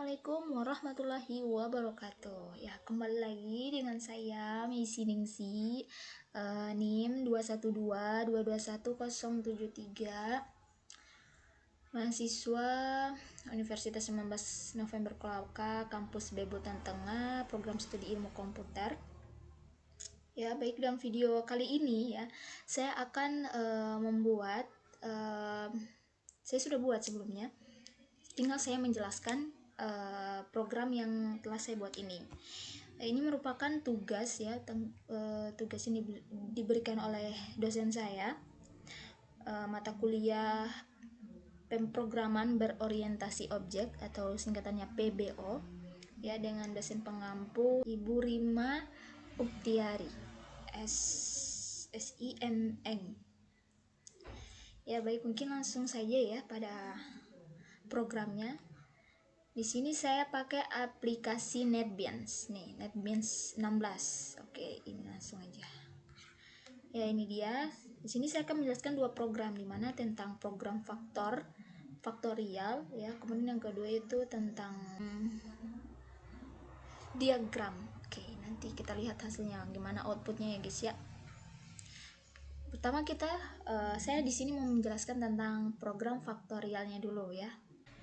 Assalamualaikum warahmatullahi wabarakatuh. Ya, kembali lagi dengan saya Meisi Ningsi, NIM 212221073, mahasiswa Universitas 19 November Kolaka, kampus Bebutan Tengah, program studi ilmu komputer. Ya, baik, dalam video kali ini ya, saya akan membuat, saya sudah buat sebelumnya, tinggal saya menjelaskan program yang telah saya buat ini. Ini merupakan tugas ya, tugas ini diberikan oleh dosen saya, mata kuliah pemrograman berorientasi objek atau singkatannya PBO ya, dengan dosen pengampu Ibu Rima Uktiari SIMN. Ya baik, mungkin langsung saja ya pada programnya. Di sini saya pakai aplikasi NetBeans nih, NetBeans 16. Oke, ini langsung aja. Ya, ini dia. Di sini saya akan menjelaskan dua program, di mana tentang program faktorial ya. Kemudian yang kedua itu tentang diagram. Oke, nanti kita lihat hasilnya gimana outputnya ya guys ya. Pertama saya di sini mau menjelaskan tentang program faktorialnya dulu ya.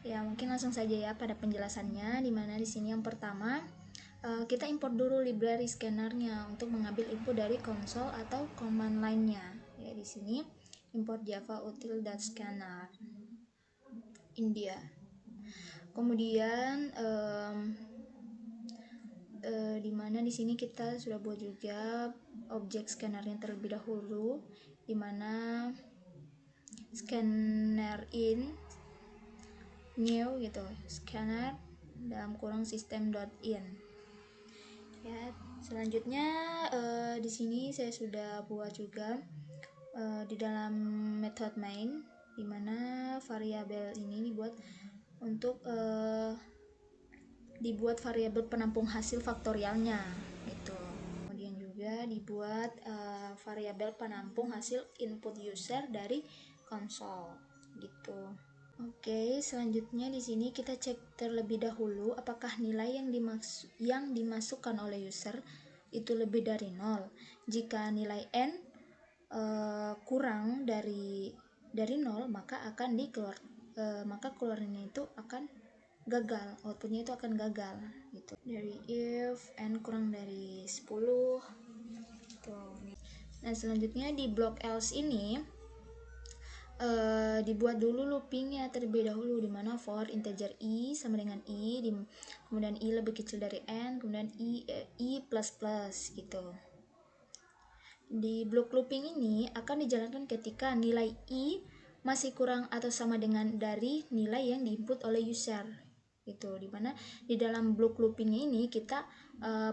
Ya, mungkin langsung saja ya pada penjelasannya, dimana di sini yang pertama kita import dulu library scannernya untuk mengambil input dari konsol atau command line-nya. Ya, di sini import java util.scanner India. Kemudian dimana di sini kita sudah buat juga objek scannernya terlebih dahulu, dimana scanner in new gitu, scanner dalam kurung system.in ya. Selanjutnya di sini saya sudah buat juga di dalam method main, dimana variabel ini dibuat untuk dibuat variabel penampung hasil faktorialnya gitu. Kemudian juga dibuat variabel penampung hasil input user dari konsol gitu. Oke, selanjutnya di sini kita cek terlebih dahulu apakah nilai yang dimasukkan oleh user itu lebih dari 0. Jika nilai n kurang dari 0, maka akan maka keluarnya itu akan gagal, outputnya itu akan gagal gitu. Dari if n kurang dari 10 gitu. Nah, selanjutnya di block else ini dibuat dulu loopingnya terlebih dahulu, dimana for integer i sama dengan i, kemudian i lebih kecil dari n, kemudian i plus plus gitu. Di block looping ini akan dijalankan ketika nilai i masih kurang atau sama dengan dari nilai yang diinput oleh user gitu, dimana di dalam block looping ini kita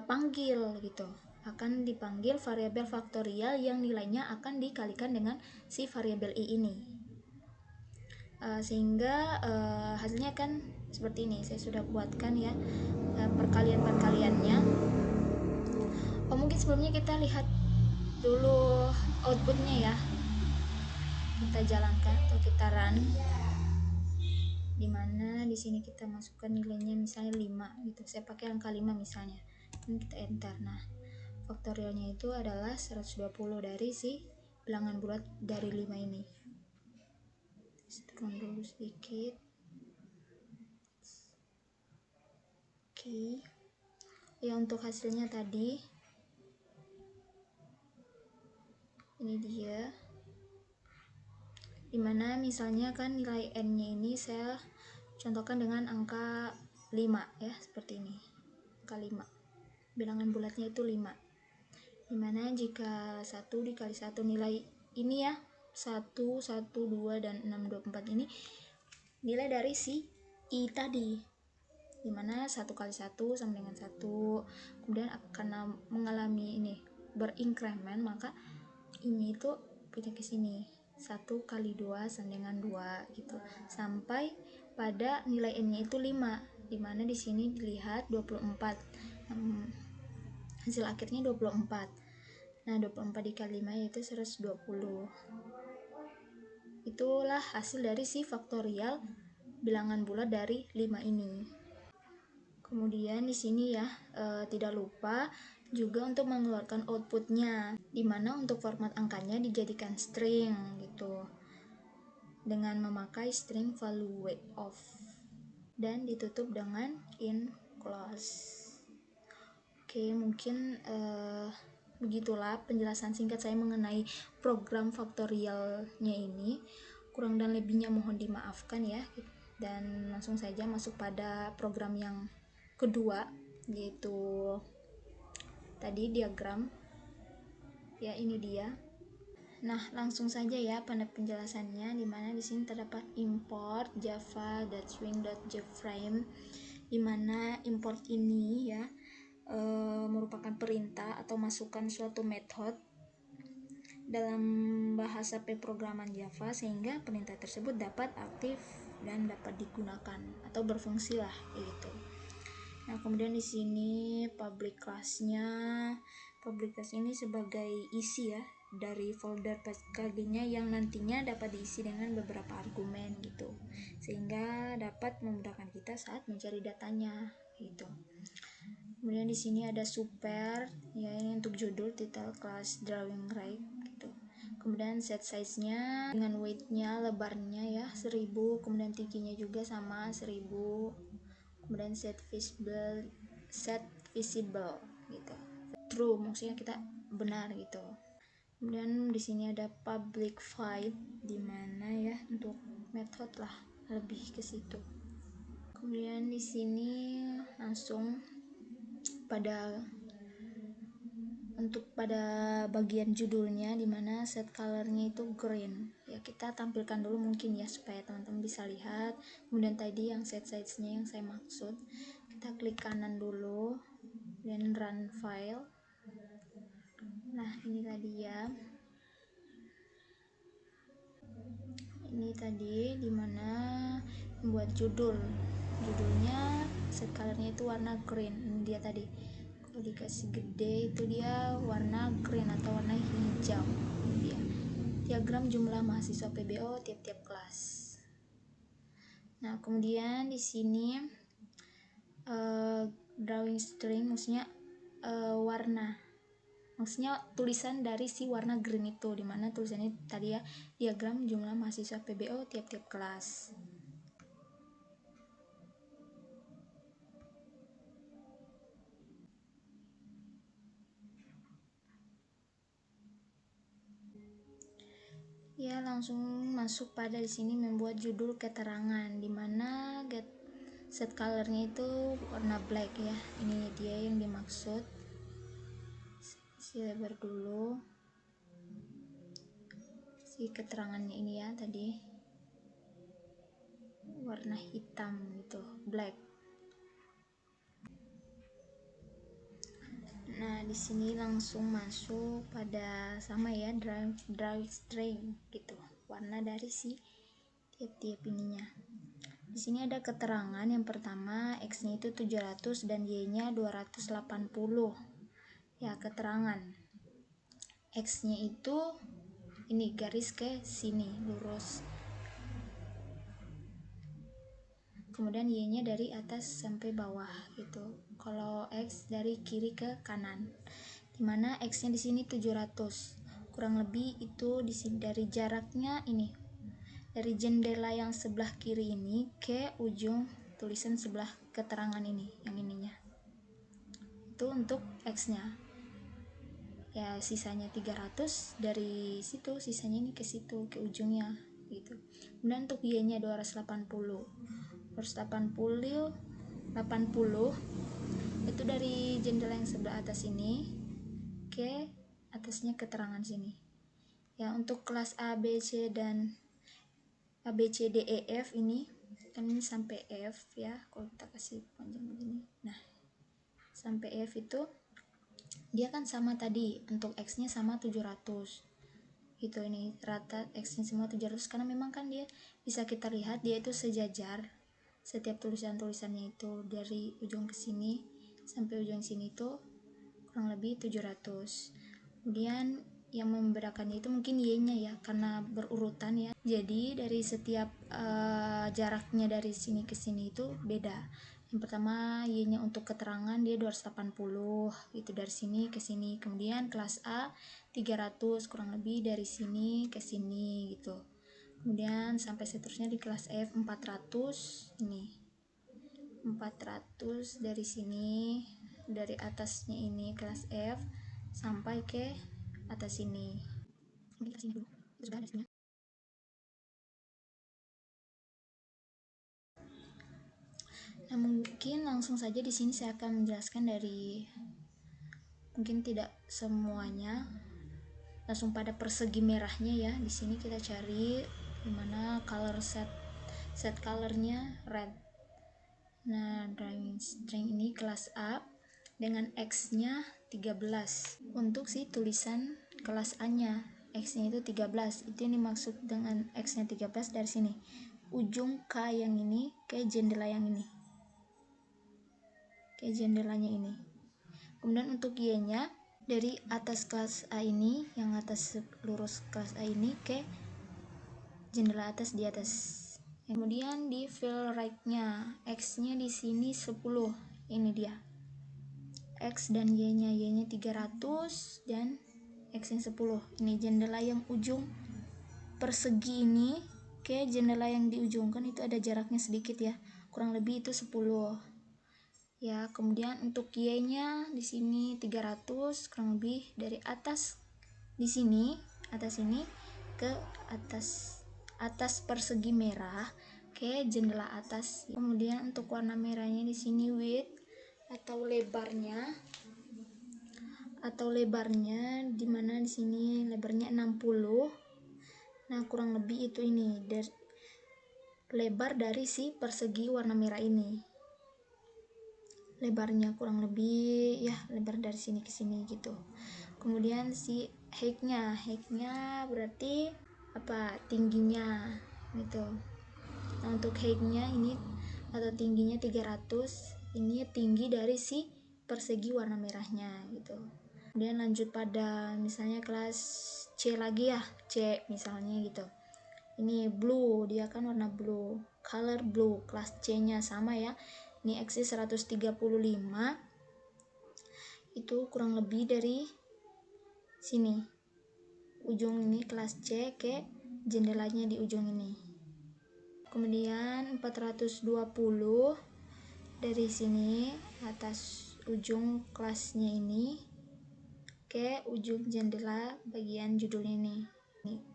panggil gitu, akan dipanggil variabel faktorial yang nilainya akan dikalikan dengan si variabel i ini, sehingga hasilnya kan seperti ini. Saya sudah buatkan ya perkaliannya. Mungkin sebelumnya kita lihat dulu outputnya ya, kita jalankan atau kita run, dimana di sini kita masukkan nilainya misalnya 5 gitu. Saya pakai angka 5 misalnya, dan kita enter. Nah, faktorialnya itu adalah 120 dari si bilangan bulat dari 5 ini. Turun dulu sedikit. Oke. Ya, untuk hasilnya tadi ini dia, dimana misalnya kan nilai n nya ini saya contohkan dengan angka 5 ya, seperti ini, angka 5, bilangan bulatnya itu 5, dimana jika 1 dikali 1 nilai ini ya, 1, 1, 2, dan 6, 2, 4 ini nilai dari si i tadi, dimana 1 kali 1 sama dengan 1, kemudian akan mengalami ini berinkremen, maka ini itu pindah ke sini, 1 kali 2 sama dengan 2 gitu, sampai pada nilai n nya itu 5, dimana di sini dilihat 24, hasil akhirnya 24. Nah, 24 dikali 5 yaitu 120. Itulah hasil dari si faktorial bilangan bulat dari 5 ini. Kemudian di sini ya tidak lupa juga untuk mengeluarkan outputnya, dimana untuk format angkanya dijadikan string gitu dengan memakai string value of dan ditutup dengan in close. Oke, mungkin begitulah penjelasan singkat saya mengenai program faktorialnya ini. Kurang dan lebihnya mohon dimaafkan ya. Dan langsung saja masuk pada program yang kedua, yaitu tadi diagram. Ya, ini dia. Nah, langsung saja ya pada penjelasannya, dimana di sini terdapat import java.swing.jframe, dimana import ini ya merupakan perintah atau masukan suatu metode dalam bahasa pemrograman Java sehingga perintah tersebut dapat aktif dan dapat digunakan atau berfungsi lah gitu. Nah, kemudian di sini public class-nya. Public class ini sebagai isi ya dari folder PKG-nya yang nantinya dapat diisi dengan beberapa argumen gitu. Sehingga dapat memudahkan kita saat mencari datanya gitu. Kemudian di sini ada super ya, ini untuk judul, title, class, drawing right gitu. Kemudian set size-nya dengan weight-nya, lebarnya ya 1000, kemudian tingginya juga sama 1000. Kemudian set visible gitu. True, maksudnya kita benar gitu. Kemudian di sini ada public void, di mana ya untuk method lah lebih ke situ. Kemudian di sini langsung pada bagian judulnya, dimana set colornya itu green ya, kita tampilkan dulu mungkin ya supaya teman-teman bisa lihat. Kemudian tadi yang set size-nya yang saya maksud, kita klik kanan dulu dan run file. Nah, ini tadi ya, ini tadi dimana membuat judulnya set colornya itu warna green. Ini dia tadi, kalau dikasih gede itu dia warna green atau warna hijau. Ini dia diagram jumlah mahasiswa PBO tiap-tiap kelas. Nah, kemudian di sini drawing string maksudnya warna, maksudnya tulisan dari si warna green itu, dimana tulisannya tadi ya diagram jumlah mahasiswa PBO tiap-tiap kelas. Ya, langsung masuk pada di sini membuat judul keterangan, dimana set colornya itu warna black ya. Ini dia yang dimaksud. Isi lebar dulu si keterangannya ini ya, tadi warna hitam gitu, black. Nah, di sini langsung masuk pada sama ya, drawing string gitu, warna dari si tiap-tiap ininya. Di sini ada keterangan yang pertama, x-nya itu 700 dan y-nya 280. Ya, keterangan x-nya itu ini garis ke sini lurus. Kemudian y-nya dari atas sampai bawah gitu. Kalau x dari kiri ke kanan. Dimana x-nya di sini 700. Kurang lebih itu di sini dari jaraknya ini, dari jendela yang sebelah kiri ini ke ujung tulisan sebelah keterangan ini, yang ininya. Itu untuk x-nya. Ya, sisanya 300 dari situ, sisanya ini ke situ, ke ujungnya gitu. Kemudian untuk y-nya 280 itu dari jendela yang sebelah atas ini ke atasnya keterangan sini. Ya, untuk kelas A, B, C dan A, B, C, D, E, F ini kan ini sampai F ya, kalau kita kasih panjang begini. Nah, sampai F itu dia kan sama tadi, untuk X-nya sama 700 gitu. Ini rata X-nya semua 700 karena memang kan dia bisa kita lihat dia itu sejajar, setiap tulisannya itu dari ujung ke sini sampai ujung sini itu kurang lebih 700. Kemudian yang membedakannya itu mungkin y-nya ya, karena berurutan ya, jadi dari setiap jaraknya dari sini ke sini itu beda Yang pertama Y-nya untuk keterangan dia 280 gitu, dari sini ke sini. Kemudian kelas A 300 kurang lebih dari sini ke sini gitu. Kemudian sampai seterusnya di kelas F 400, ini 400 dari sini, dari atasnya ini kelas F sampai ke atas sini. Ini kelas ini dulu, itu sudah ada sini. Nah, mungkin langsung saja di sini saya akan menjelaskan dari, mungkin tidak semuanya langsung pada persegi merahnya ya. Di sini kita cari dimana color set colornya red. Nah, drawing string ini kelas A dengan X-nya 13. Untuk si tulisan kelas A-nya, X-nya itu 13. Itu yang dimaksud dengan X-nya 13 dari sini. Ujung K yang ini ke jendela yang ini. Ke jendelanya ini. Kemudian untuk Y-nya dari atas kelas A ini, yang atas lurus kelas A ini ke jendela atas di atas. Kemudian di fill right-nya, X-nya di sini 10. Ini dia. X dan Y-nya 300 dan X-nya 10. Ini jendela yang ujung persegi ini ke jendela yang di ujung, kan itu ada jaraknya sedikit ya. Kurang lebih itu 10. Ya, kemudian untuk Y-nya di sini 300 kurang lebih dari atas di sini, atas ini ke atas persegi merah ke jendela atas. Kemudian untuk warna merahnya di sini width atau lebarnya dimana di sini lebarnya 60. Nah, kurang lebih itu ini lebar dari si persegi warna merah ini. Lebarnya kurang lebih ya, lebar dari sini ke sini gitu. Kemudian si height-nya berarti apa, tingginya gitu. Nah, untuk height-nya ini atau tingginya 300, ini tinggi dari si persegi warna merahnya gitu. Kemudian lanjut pada misalnya kelas C lagi ya, C misalnya gitu. Ini blue, dia kan warna blue, color blue, kelas C-nya sama ya. Ini X 135, itu kurang lebih dari sini, ujung ini kelas C ke jendelanya di ujung ini. Kemudian 420 dari sini atas ujung kelasnya ini ke ujung jendela bagian judul ini.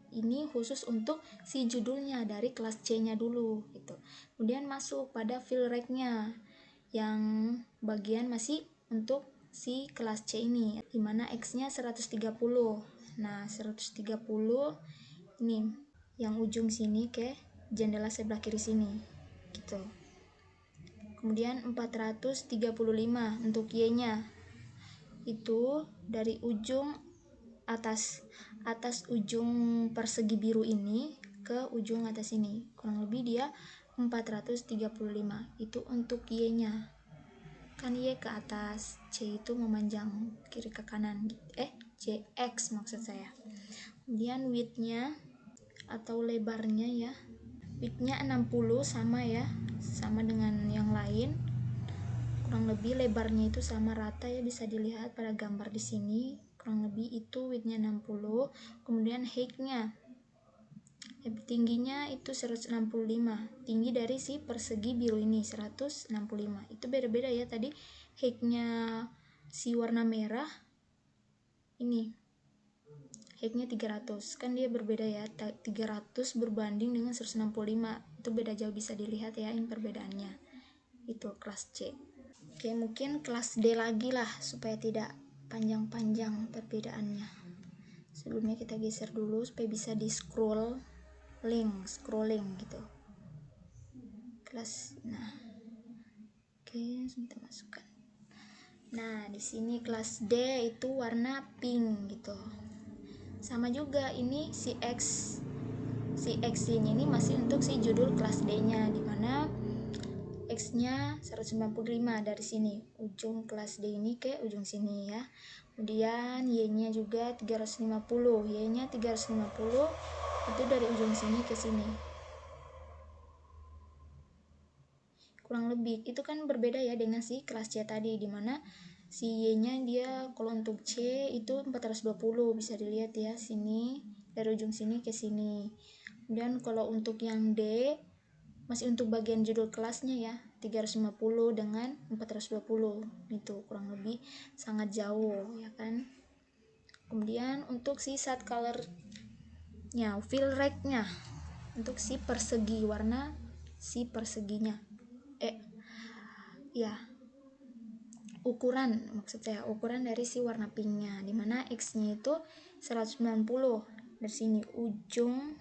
Ini khusus untuk si judulnya dari kelas C-nya dulu gitu. Kemudian masuk pada fill right-nya yang bagian masih untuk si kelas C ini, dimana X-nya 130. Nah, 130 ini yang ujung sini ke jendela sebelah kiri sini gitu. Kemudian 435 untuk Y-nya itu dari ujung atas ujung persegi biru ini ke ujung atas ini, kurang lebih dia 435. Itu untuk Y-nya, kan Y ke atas, C itu memanjang kiri ke kanan, CX maksud saya. Kemudian width-nya atau lebarnya ya, width-nya 60 sama ya, sama dengan yang lain. Kurang lebih lebarnya itu sama rata ya, bisa dilihat pada gambar di sini. Kurang lebih itu width-nya 60. Kemudian height-nya, tingginya itu 165, tinggi dari si persegi biru ini 165. Itu beda-beda ya, tadi height-nya si warna merah ini height-nya 300, kan dia berbeda ya, 300 berbanding dengan 165, itu beda jauh, bisa dilihat ya ini perbedaannya. Itu kelas C. Oke, mungkin kelas D lagi lah supaya tidak panjang-panjang perbedaannya. Sebelumnya kita geser dulu supaya bisa di scrolling gitu. Kelas, nah, oke, kita masukkan. Nah, di sini kelas D itu warna pink gitu. Sama juga ini si X ini masih untuk si judul kelas D-nya, dimana X-nya 195 dari sini, ujung kelas D ini ke ujung sini ya. Kemudian Y-nya juga 350, Y-nya 350 itu dari ujung sini ke sini. kurang lebih. Itu kan berbeda ya dengan si kelas C tadi, dimana si Y nya dia kalau untuk C itu 420, bisa dilihat ya sini, dari ujung sini ke sini. Kemudian kalau untuk yang D masih untuk bagian judul kelasnya ya, 350 dengan 420, itu kurang lebih sangat jauh ya kan. Kemudian untuk si set colornya, fill rate-nya, untuk si persegi warna, si perseginya ya, ukuran, maksud saya ukuran dari si warna pinknya, dimana X nya itu 190 dari sini ujung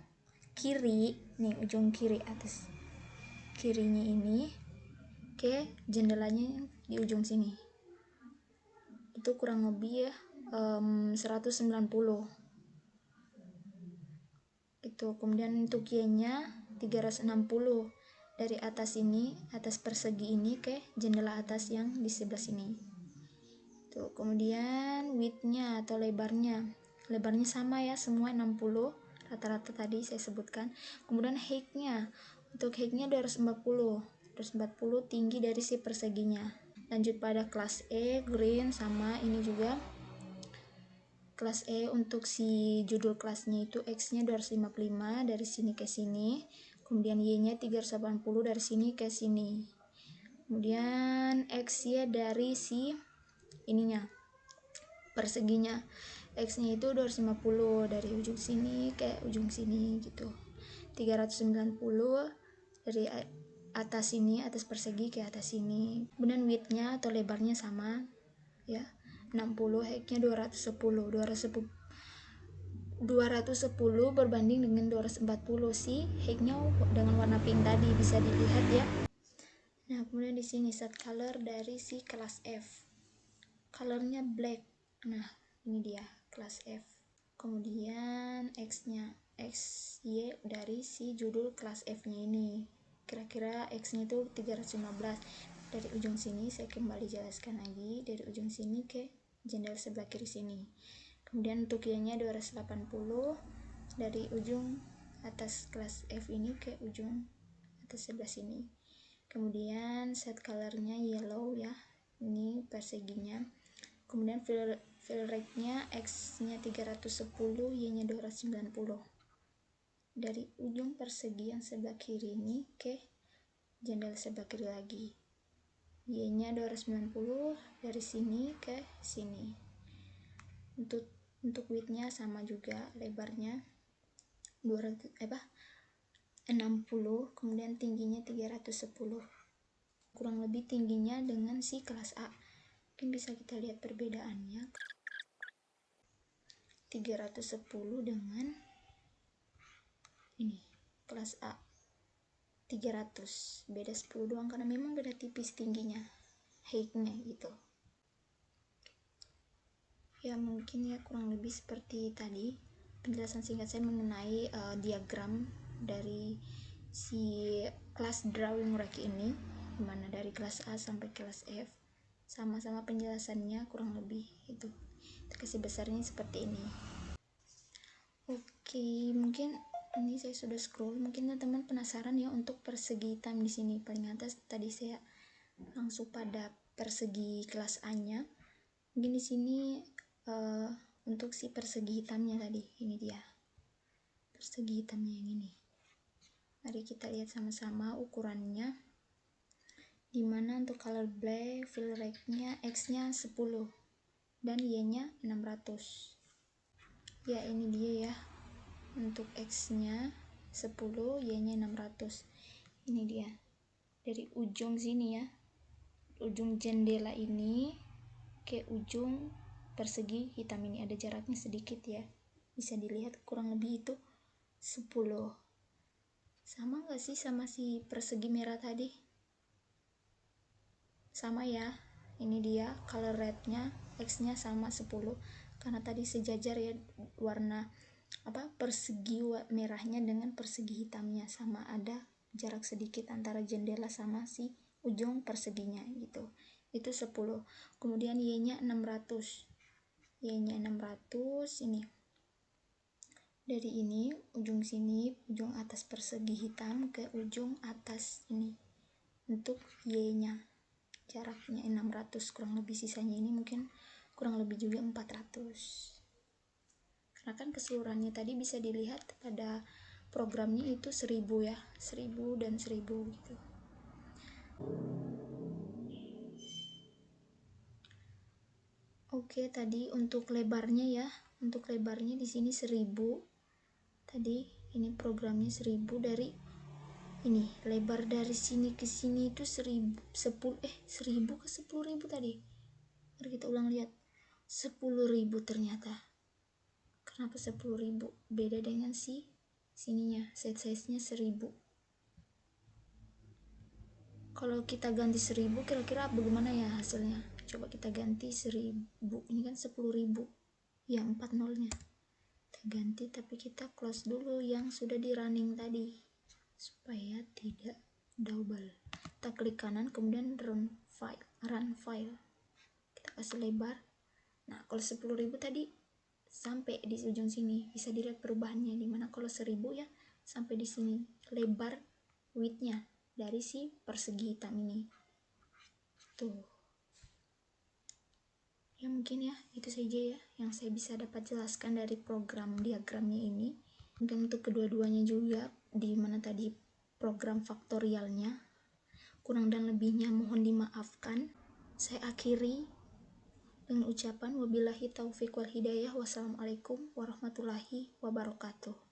kiri nih, ujung kiri atas kirinya ini ke jendelanya di ujung sini, itu kurang lebih ya 190 itu. Kemudian untuk Y nya 360 dari atas ini, atas persegi ini ke jendela atas yang di sebelah sini tuh. Kemudian width-nya atau lebarnya sama ya, semua 60 rata-rata tadi saya sebutkan. Kemudian height-nya, untuk height-nya 240 tinggi dari si perseginya. Lanjut pada kelas E green, sama ini juga kelas E. Untuk si judul kelasnya itu X nya 255 dari sini ke sini, kemudian Y nya 380 dari sini ke sini, kemudian X nya dari si ininya perseginya, X nya itu 250 dari ujung sini ke ujung sini gitu, 390 dari atas sini, atas persegi ke atas sini. Kemudian width-nya atau lebarnya sama ya, 60, height-nya 210 berbanding dengan 240 sih height-nya dengan warna pink tadi, bisa dilihat ya. Nah, kemudian di sini set color dari si kelas F, colornya black. Nah, ini dia kelas F. Kemudian X-nya, XY dari si judul kelas F-nya ini, kira-kira X-nya itu 315 dari ujung sini. Saya kembali jelaskan lagi, dari ujung sini ke jendela sebelah kiri sini. Kemudian untuk Y-nya 280 dari ujung atas kelas F ini ke ujung atas sebelah sini. Kemudian set colornya yellow ya, ini perseginya. Kemudian fill rate-nya, X-nya 310, Y-nya 290 dari ujung persegi yang sebelah kiri ini ke jendela sebelah kiri lagi. Y-nya 290 dari sini ke sini. Untuk width-nya sama juga, lebarnya 60, kemudian tingginya 310. Kurang lebih tingginya dengan si kelas A. Mungkin bisa kita lihat perbedaannya. 310 dengan ini kelas A 300, beda 10 doang, karena memang beda tipis tingginya, height-nya gitu ya. Mungkin ya kurang lebih seperti tadi penjelasan singkat saya mengenai diagram dari si kelas drawing rack ini, dimana dari kelas A sampai kelas F sama-sama penjelasannya kurang lebih itu kasih besarnya seperti ini. Oke, mungkin ini saya sudah scroll, mungkin teman-teman penasaran ya untuk persegi hitam di sini paling atas. Tadi saya langsung pada persegi kelas A-nya. Mungkin di sini untuk si persegi hitamnya tadi, ini dia persegi hitamnya yang ini. Mari kita lihat sama-sama ukurannya. Dimana untuk color black, fill rate-nya X-nya 10 dan Y-nya 600. Ya, ini dia ya. Untuk X-nya 10, Y-nya 600. Ini dia. Dari ujung sini ya, ujung jendela ini ke ujung persegi hitam ini ada jaraknya sedikit ya. Bisa dilihat kurang lebih itu 10. Sama nggak sih sama si persegi merah tadi? Sama ya. Ini dia color rate-nya, X-nya sama 10. Karena tadi sejajar ya warna persegi merahnya dengan persegi hitamnya, sama ada jarak sedikit antara jendela sama si ujung perseginya gitu. Itu 10. Kemudian Y-nya 600. Y-nya 600 ini. Dari ini ujung sini, ujung atas persegi hitam ke ujung atas ini untuk Y-nya jaraknya 600 kurang lebih, sisanya ini mungkin kurang lebih juga 400, karena kan keseluruhannya tadi bisa dilihat pada programnya itu 1000 ya, 1000 dan 1000 gitu. Oke, tadi untuk lebarnya ya, untuk lebarnya di sini 1000. Tadi ini programnya 1000 dari ini, lebar dari sini ke sini itu 1000 ke 10.000 tadi. Mari kita ulang lihat. 10.000 ternyata. Kenapa 10.000? Beda dengan sininya, set size-nya 1000. Kalau kita ganti 1000 kira-kira bagaimana ya hasilnya? Coba kita ganti 1000. Ini kan 10.000. Ya 4 nolnya. Kita ganti, tapi kita close dulu yang sudah di running tadi supaya tidak double. Kita klik kanan kemudian run file. Kita kasih lebar. Nah, kalau 10.000 tadi sampai di ujung sini, bisa dilihat perubahannya, dimana kalau 1000 ya sampai di sini lebar width-nya dari si persegi hitam ini tuh. Ya mungkin ya itu saja ya yang saya bisa dapat jelaskan dari program diagramnya ini. Mungkin untuk kedua-duanya juga, di mana tadi program faktorialnya kurang dan lebihnya mohon dimaafkan. Saya akhiri dengan ucapan wabillahi taufiq wal hidayah. Wassalamualaikum warahmatullahi wabarakatuh.